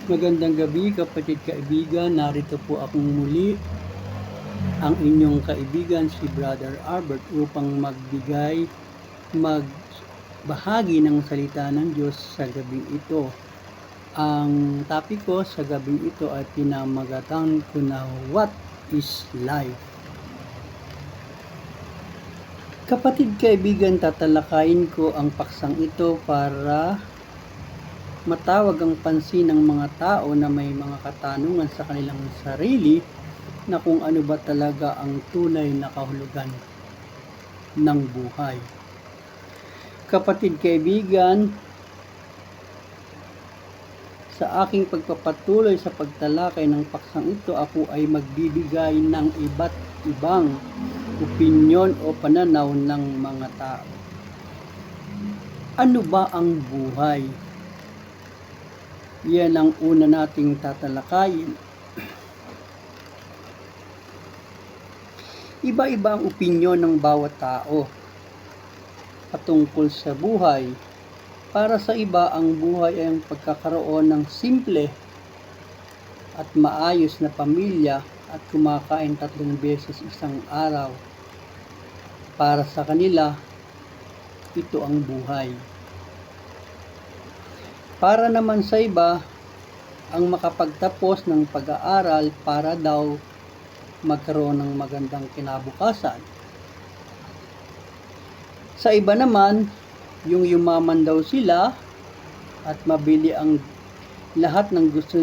Magandang gabi kapatid kaibigan, narito po akong muli, ang inyong kaibigan si Brother Albert upang magbahagi ng salita ng Diyos sa gabing ito. Ang topic ko sa gabing ito ay pinamagatan ko na What is Life? Kapatid kaibigan, tatalakayin ko ang paksang ito para matawag ang pansin ng mga tao na may mga katanungan sa kanilang sarili na kung ano ba talaga ang tunay na kahulugan ng buhay. Kapatid kaibigan, sa aking pagpapatuloy sa pagtalakay ng paksang ito, ako ay magbibigay ng iba't ibang opinyon o pananaw ng mga tao. Ano ba ang buhay? Yan ang una nating tatalakayin. Iba-iba ang opinyon ng bawat tao patungkol sa buhay. Para sa iba, ang buhay ay ang pagkakaroon ng simple at maayos na pamilya at kumakain 3 beses isang araw. Para sa kanila, ito ang buhay. Para naman sa iba, ang makapagtapos ng pag-aaral para daw magkaroon ng magandang kinabukasan. Sa iba naman, yung yumaman daw sila at mabili ang lahat ng gusto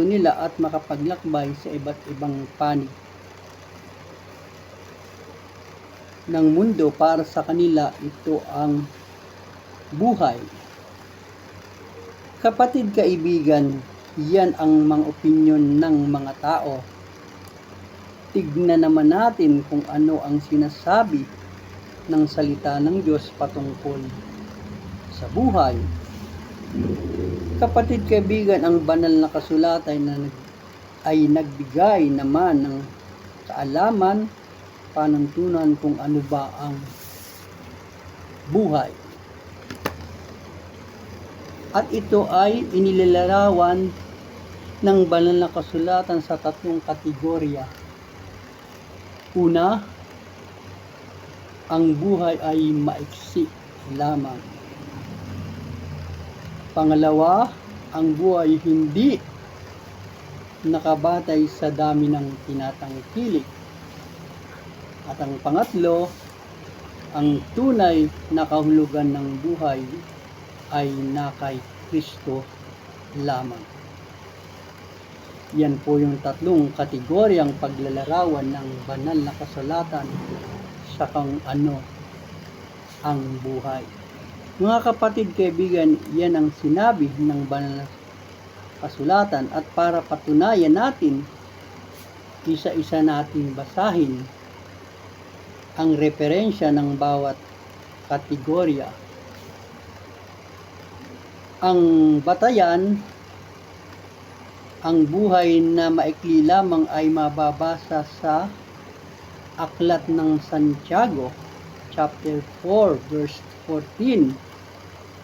nila at makapaglakbay sa iba't ibang panig ng mundo. Para sa kanila, ito ang buhay. Kapatid kaibigan, yan ang mga opinyon ng mga tao. Tignan naman natin kung ano ang sinasabi ng salita ng Diyos patungkol sa buhay. Kapatid kaibigan, ang banal na kasulatan ay nagbigay naman ng kaalaman, panuntunan kung ano ba ang buhay. At ito ay inilalarawan ng banal na kasulatan sa 3 kategorya. Una, ang buhay ay maiksi lamang. Pangalawa, ang buhay hindi nakabatay sa dami ng tinatangkilik. At ang pangatlo, ang tunay na kahulugan ng buhay ay na kay Kristo lamang. Yan po yung 3 kategoryang paglalarawan ng banal na kasulatan sa kung ano ang buhay. Mga kapatid kaibigan, yan ang sinabi ng banal na kasulatan, at para patunayan natin, isa-isa nating basahin ang referensya ng bawat kategorya. Ang batayan, ang buhay na maikli lamang ay mababasa sa Aklat ng Santiago, chapter 4, verse 14.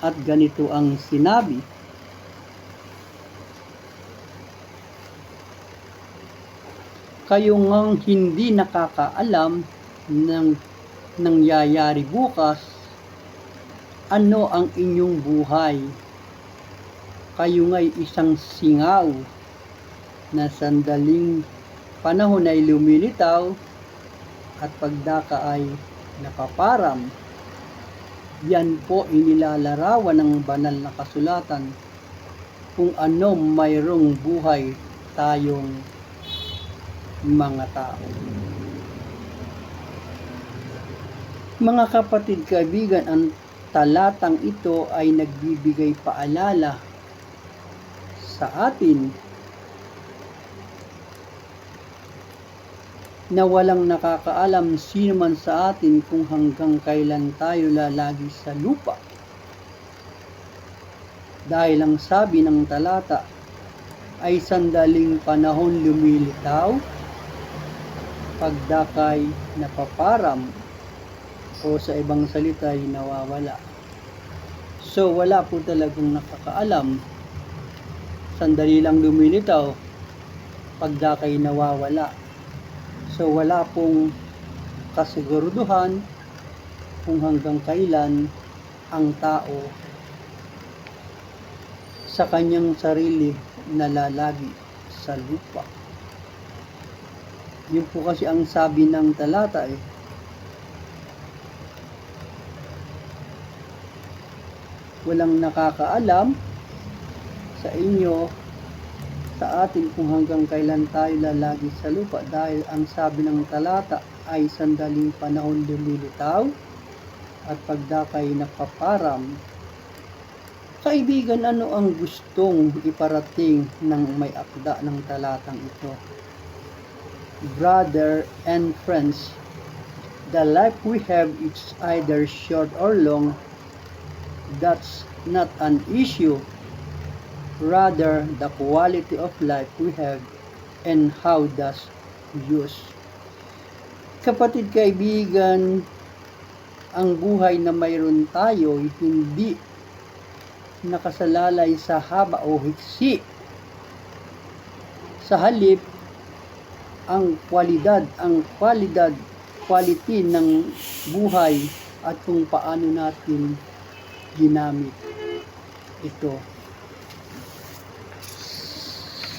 At ganito ang sinabi: kayo ngang hindi nakakaalam ng nangyayari bukas, ano ang inyong buhay? Kayo nga'y isang singaw na sandaling panahon ay lumilitaw at pagdaka ay napaparam. Yan po inilalarawan ng banal na kasulatan kung ano mayroong buhay tayong mga tao. Mga kapatid kaibigan, ang talatang ito ay nagbibigay paalala sa atin na walang nakakaalam sino man sa atin kung hanggang kailan tayo lalagi sa lupa. Dahil ang sabi ng talata ay sandaling panahon lumilitaw, pagdakay napaparam, o sa ibang salita ay nawawala. So wala po talagang nakakaalam. Sandali lang lumilitaw, pagdakay nawawala. So wala pong kasiguruduhan kung hanggang kailan ang tao sa kanyang sarili nalalagi sa lupa. Yun po kasi ang sabi ng talata eh. Walang nakakaalam sa inyo, sa atin kung hanggang kailan tayo lalagi sa lupa, dahil ang sabi ng talata ay sandaling panahon lumilitaw at pagdakay napaparam. Kaibigan, ano ang gustong iparating ng may akda ng talatang ito? Brother and friends, the life we have is either short or long. That's not an issue. Rather, the quality of life we have and how does use. Kapatid, kaibigan, ang buhay na mayroon tayo hindi nakasalalay sa haba o hiksi. Sa halip, ang quality ng buhay at kung paano natin ginamit ito.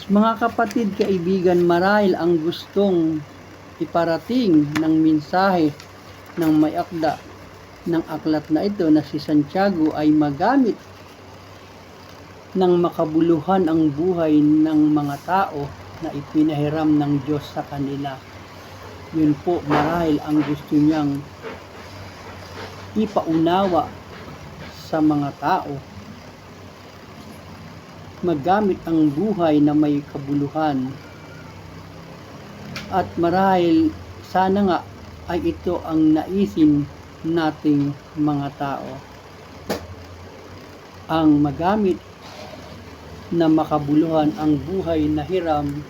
Mga kapatid, kaibigan, marahil ang gustong iparating ng mensahe ng may akda ng aklat na ito na si Santiago ay magamit ng makabuluhan ang buhay ng mga tao na ipinahiram ng Diyos sa kanila. Yun po marahil ang gusto niyang ipaunawa sa mga tao. Magamit ang buhay na may kabuluhan. At marahil sana nga ay ito ang naisin nating mga tao. Ang magamit na makabuluhan ang buhay na hiram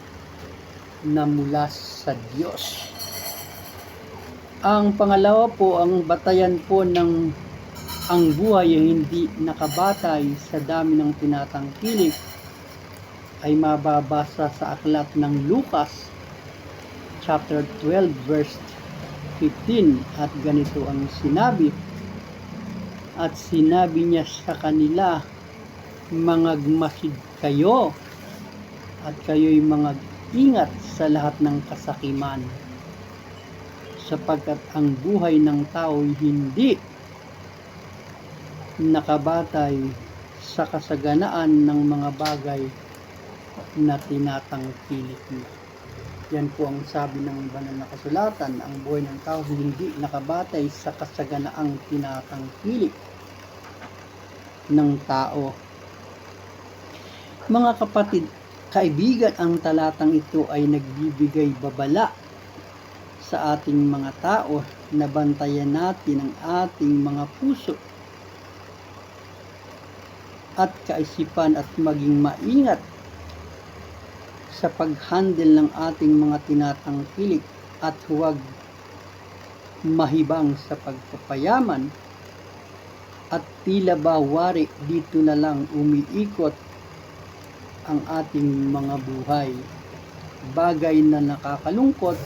na mula sa Diyos. Ang pangalawa po, ang batayan po ng ang buhay ay hindi nakabatay sa dami ng tinatangkilik ay mababasa sa aklat ng Lucas chapter 12 verse 15, at ganito ang sinabi. At sinabi niya sa kanila, mangagmasid kayo at kayo'y mag-ingat sa lahat ng kasakiman, sapagkat ang buhay ng tao hindi nakabatay sa kasaganaan ng mga bagay na tinatangkilik niya. Yan po ang sabi ng banal na kasulatan, ang buhay ng tao hindi nakabatay sa kasaganaang tinatangkilik ng tao. Mga kapatid, kaibigan, ang talatang ito ay nagbibigay babala sa ating mga tao na bantayan natin ang ating mga puso at kaisipan at maging maingat sa pag-handle ng ating mga tinatangkilik at huwag mahibang sa pagpapayaman at tila ba wari dito na lang umiikot ang ating mga buhay. Bagay na nakakalungkot.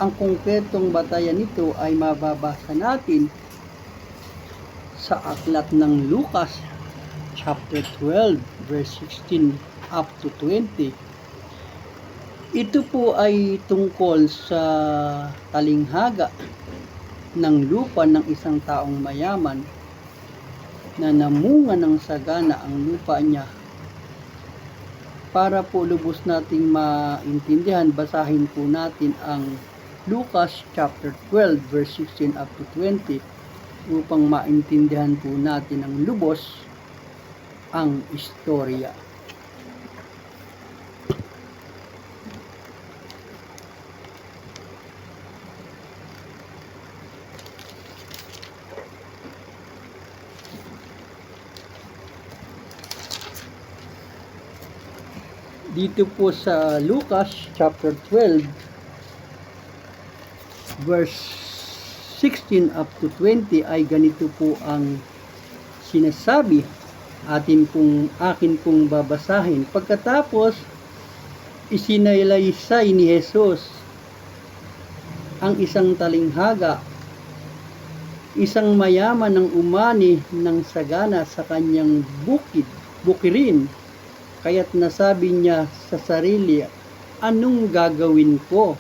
Ang konkretong batayan nito ay mababasa natin sa aklat ng Lucas chapter 12 verse 16 up to 20. Ito po ay tungkol sa talinghaga ng lupa ng isang taong mayaman na namunga ng sagana ang lupa niya. Para po lubos nating maintindihan, basahin po natin ang Lucas chapter 12 verse 16 up to 20 upang maintindihan po natin ang lubos ang istorya. Dito po sa Lucas chapter 12 verse 16 up to 20 ay ganito po ang sinasabi. Akin pong babasahin. Pagkatapos, isinalaysay ni Jesus ang isang talinghaga, isang mayaman ng umani ng sagana sa kanyang bukirin. Kaya't nasabi niya sa sarili, anong gagawin ko?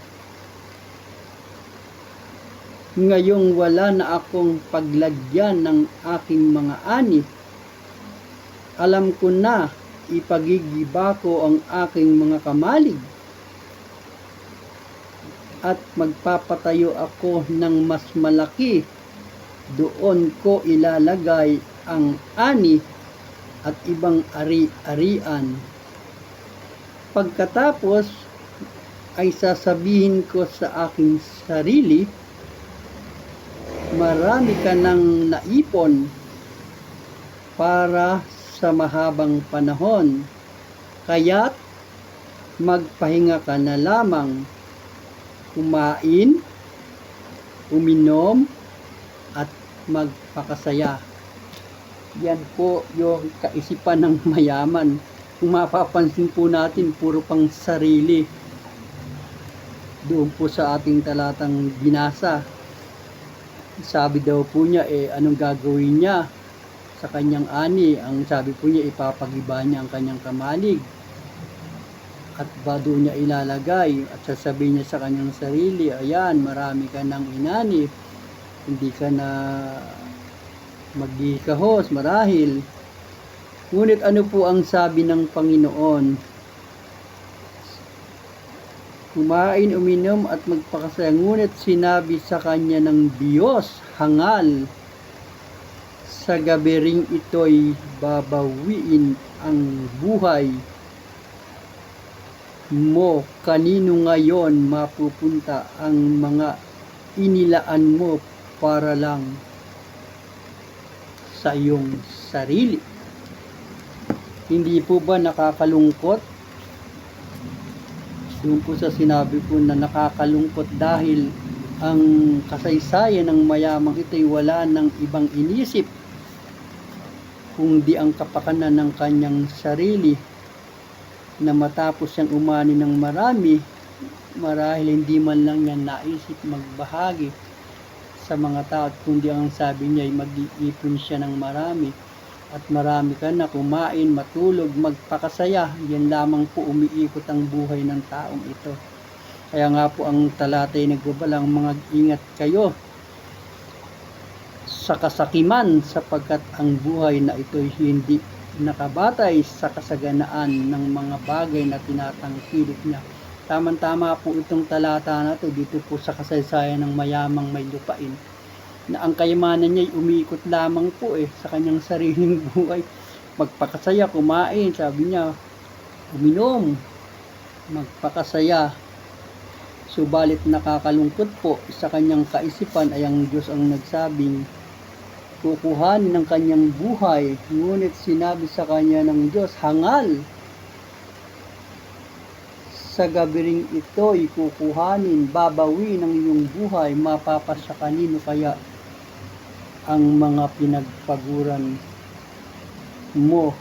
Ngayong wala na akong paglagyan ng aking mga ani. Alam ko na ipagigiba ko ang aking mga kamalig at magpapatayo ako ng mas malaki. Doon ko ilalagay ang ani at ibang ari-arian. Pagkatapos ay sasabihin ko sa aking sarili, marami ka nang naipon para sa mahabang panahon, kaya't magpahinga ka na lamang, kumain, uminom, at magpakasaya. Yan po yung kaisipan ng mayaman. Kung mapapansin po natin, puro pang sarili. Doon po sa ating talatang binasa. Sabi daw po niya, anong gagawin niya sa kanyang ani? Ang sabi po niya, ipapagiba niya ang kanyang kamalig. At ba doon niya ilalagay? At sasabihin niya sa kanyang sarili, ayan, marami ka ng inani. Hindi ka na magkikahos, marahil. Ngunit ano po ang sabi ng Panginoon? Kumain, uminom at magpakasaya. Ngunit sinabi sa kanya ng Diyos, hangal, sa gabi ring ito'y babawiin ang buhay mo. Kanino ngayon mapupunta ang mga inilaan mo para lang sa iyong sarili? Hindi po ba nakakalungkot? Doon po sa sinabi ko na nakakalungkot dahil ang kasaysayan ng mayamang ito'y wala ng ibang inisip kundi ang kapakanan ng kanyang sarili, na matapos siyang umani ng marami, marahil hindi man lang niya naisip magbahagi sa mga tao, kundi ang sabi niya ay mag-iipon siya ng marami. At marami ka na, kumain, matulog, magpakasaya. Yan lamang po umiikot ang buhay ng taong ito. Kaya nga po ang talatay nagbabalang, mga ingat kayo sa kasakiman, sapagkat ang buhay na ito'y hindi nakabatay sa kasaganaan ng mga bagay na tinatangkilik niya. Tama-tama po itong talata na ito dito po sa kasaysayan ng mayamang may lupain, na ang kayamanan niya ay umiikot lamang po sa kanyang sariling buhay. Magpakasaya, kumain, sabi niya, uminom, magpakasaya. Subalit nakakalungkot po sa kanyang kaisipan ay ang Diyos ang nagsabing kukuhanin ng kanyang buhay. Ngunit sinabi sa kanya ng Diyos, hangal, sa gabi ring ito'y kukuhanin, babawi ng iyong buhay, mapapasya kanino kaya ang mga pinagpaguran mo?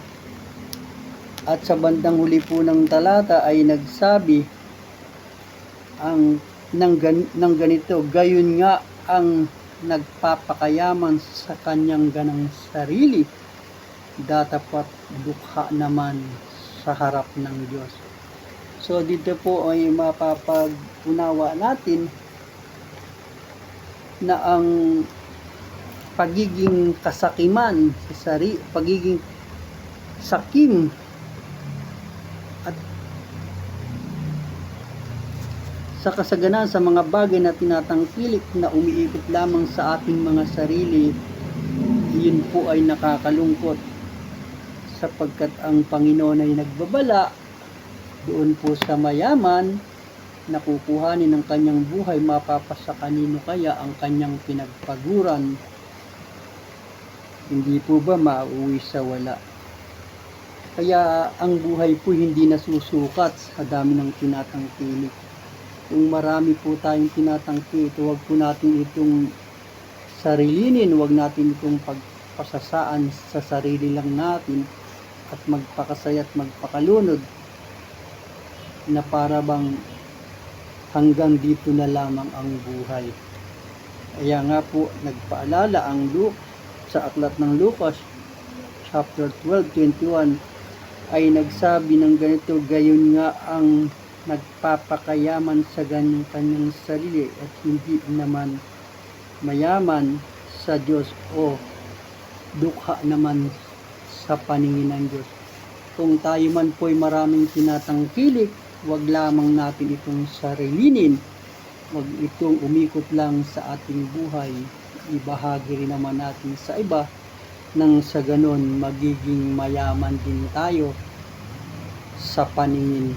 At sa bandang huli po ng talata ay nagsabi ng ganito, gayon nga ang nagpapakayaman sa kanyang ganang sarili, datapat dukha naman sa harap ng Diyos. So dito po ay mapapag-unawa natin na ang pagiging kasakiman sa sarili, pagiging sakim at sa kasaganaan sa mga bagay na tinatangkilik na umiikot lamang sa ating mga sarili, yun po ay nakakalungkot, sapagkat ang Panginoon ay nagbabala doon po sa mayaman na kukuhanin ng kanyang buhay, mapapasa kanino kaya ang kanyang pinagpaguran? Hindi po ba mauwi sa wala? Kaya ang buhay po hindi nasusukat sa dami ng tinatangkilik. Kung marami po tayong tinatangki, ito, huwag po natin itong sarilinin, huwag natin itong pagpasasaan sa sarili lang natin at magpakasaya at magpakalunod na para bang hanggang dito na lamang ang buhay. Kaya nga po nagpaalala ang sa aklat ng Lucas chapter 12:21 ay nagsabi ng ganito, gayon nga ang nagpapakayaman sa kanyang sarili at hindi naman mayaman sa Diyos o dukha naman sa paningin ng Diyos. Kung tayo man po'y maraming tinatangkilik, wag lamang natin itong sarilinin, wag itong umikot lang sa ating buhay, ibahagi rin naman natin sa iba nang sa ganon magiging mayaman din tayo sa paningin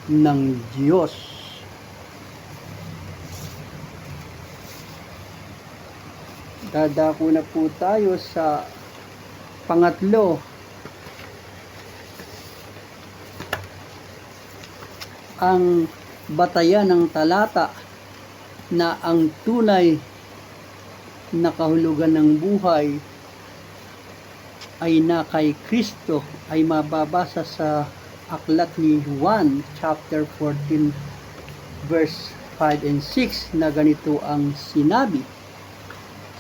ng Diyos. Dadako na po tayo sa pangatlo. Ang batayan ng talata na ang tunay na kahulugan ng buhay ay na kay Kristo ay mababasa sa aklat ni Juan chapter 14 verse 5 and 6 na ganito ang sinabi.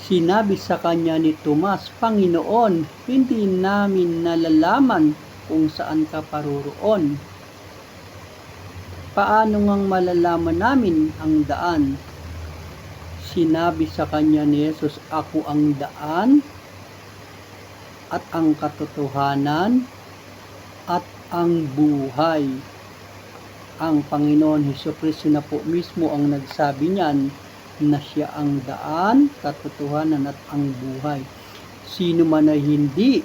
Sinabi sa kanya ni Tomas, Panginoon, hindi namin nalalaman kung saan ka paroroon. Paano ngang malalaman namin ang daan? Sinabi sa kanya ni Jesus, ako ang daan at ang katotohanan at ang buhay. Ang Panginoon Hesukristo na po mismo ang nagsabi niyan na siya ang daan, katotohanan at ang buhay. Sino man ay hindi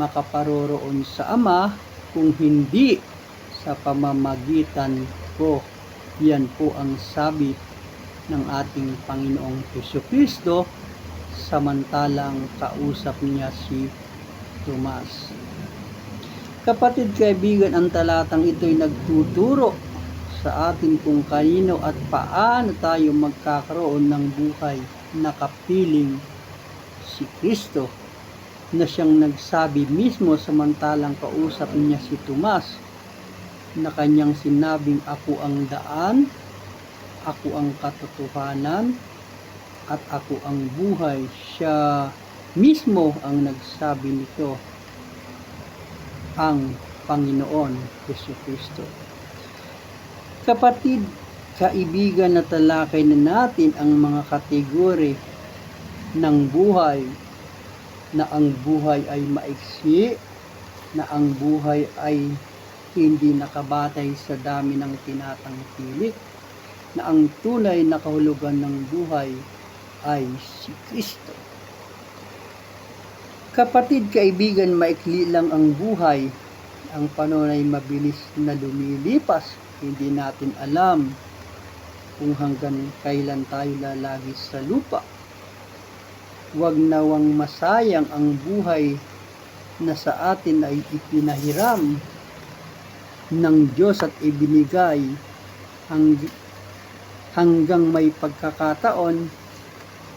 makaparoroon sa Ama kung hindi sa pamamagitan ko. Yan po ang sabi ng ating Panginoong Hesukristo samantalang kausap niya si Tomas. Kapatid, kaibigan, ang talatang ito'y nagtuturo sa atin kung kanino at paano tayo magkakaroon ng buhay na kapiling si Kristo na siyang nagsabi mismo samantalang kausap niya si Tomas na kanyang sinabing ako ang daan, ako ang katotohanan at ako ang buhay. Siya mismo ang nagsabi nito, ang Panginoon Hesukristo. Kapatid, kaibigan, na talakay na natin ang mga kategori ng buhay, na ang buhay ay maiksi, na ang buhay ay hindi nakabatay sa dami ng tinatangkilik, na ang tunay na kahulugan ng buhay ay si Kristo. Kapatid, kaibigan, maikli lang ang buhay. Ang panahon ay mabilis na lumilipas. Hindi natin alam kung hanggang kailan tayo lalagi sa lupa. Huwag nawang masayang ang buhay na sa atin ay ipinahiram ng Diyos at ibinigay hanggang may pagkakataon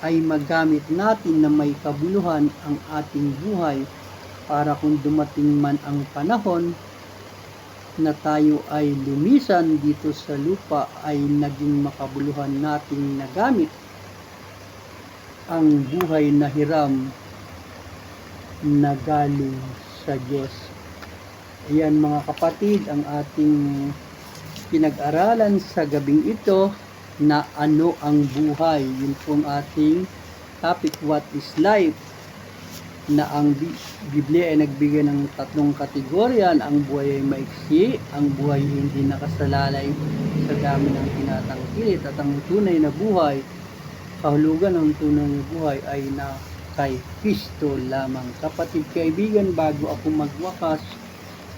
ay magamit natin na may kabuluhan ang ating buhay para kung dumating man ang panahon na tayo ay lumisan dito sa lupa ay naging makabuluhan nating nagamit ang buhay na hiram na galing sa Diyos. Ayan mga kapatid, ang ating pinag-aralan sa gabing ito na ano ang buhay. Yun pong ating topic, what is life, na ang Biblia ay nagbigay ng tatlong kategorya. Ang buhay ay maiksi, ang buhay hindi nakasalalay sa dami ng tinatangkilit, at ang tunay na buhay, kahulugan ng tunay na buhay ay na kay Kristo lamang. Kapatid, kaibigan, bago ako magwakas,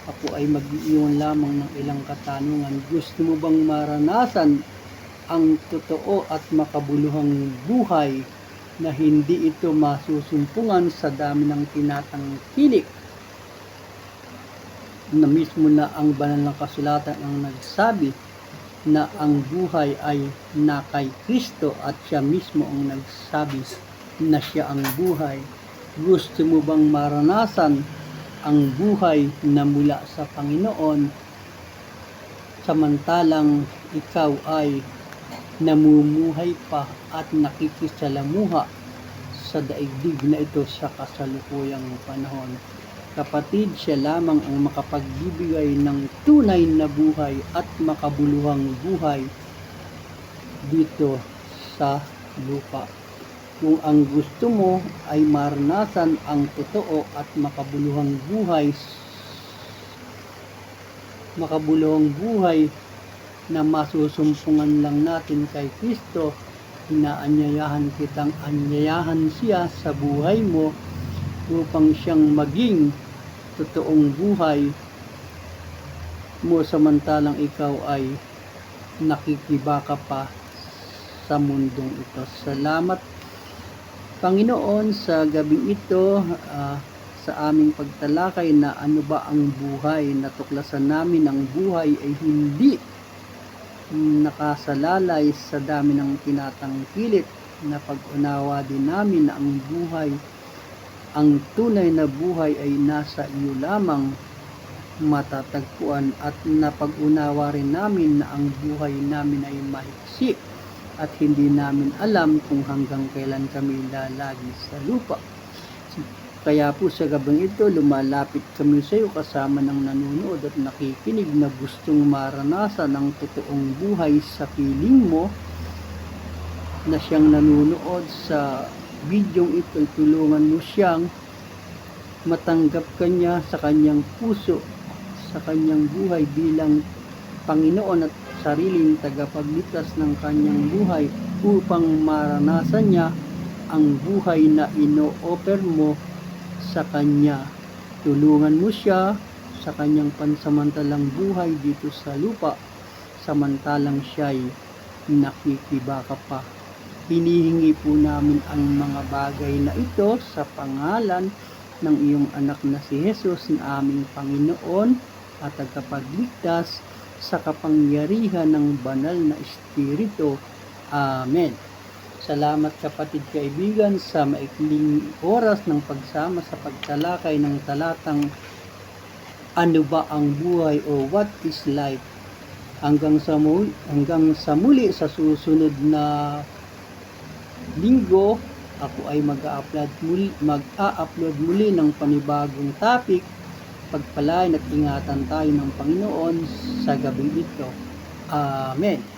ako ay mag-iwan lamang ng ilang katanungan. Gusto mo bang maranasan ang totoo at makabuluhang buhay na hindi ito masusumpungan sa dami ng tinatangkilik, na mismo na ang banal na kasulatan ang nagsabi na ang buhay ay na kay Kristo at siya mismo ang nagsabi na siya ang buhay. Gusto mo bang maranasan ang buhay na mula sa Panginoon samantalang ikaw ay namumuhay pa at nakikisalamuha sa daigdig na ito sa kasalukuyang panahon? Kapatid, siya lamang ang makapagbibigay ng tunay na buhay at makabuluhang buhay dito sa lupa. Kung ang gusto mo ay maranasan ang totoo at makabuluhang buhay na masusumpungan lang natin kay Kristo, inaanyayahan kitang anyayahan siya sa buhay mo upang siyang maging totoong buhay mo samantalang ikaw ay nakikibaka pa sa mundong ito. Salamat Panginoon sa gabing ito, sa aming pagtalakay na ano ba ang buhay. Natuklasan namin ang buhay ay hindi nakasalalay sa dami ng tinatangkilik. Na pag-unawa din namin na ang buhay, ang tunay na buhay ay nasa iyo lamang matatagpuan, at napag-unawa rin namin na ang buhay namin ay mahiksi at hindi namin alam kung hanggang kailan kami lalagi sa lupa. Kaya po sa gabing ito, lumalapit kami sa iyo kasama ng nanonood at nakikinig na gustong maranasan ang totoong buhay sa piling mo na siyang nanonood sa bidyong ito. Tulungan mo siyang matanggap kanya sa kanyang puso, sa kanyang buhay bilang Panginoon at sariling tagapagligtas ng kanyang buhay upang maranasan niya ang buhay na ino-offer mo sa kanya. Tulungan mo siya sa kanyang pansamantalang buhay dito sa lupa samantalang siya'y nakikibaka pa. Hinihingi po namin ang mga bagay na ito sa pangalan ng iyong anak na si Jesus na aming Panginoon at tagapagligtas sa kapangyarihan ng banal na Espiritu. Amen. Salamat kapatid kaibigan sa maikling oras ng pagsama sa pagtalakay ng talatang Ano ba ang buhay o What is Life? Hanggang sa muli sa susunod na linggo, ako ay mag-a-upload muli ng panibagong topic. Pagpalain at ingatan tayo ng Panginoon sa gabi ito. Amen.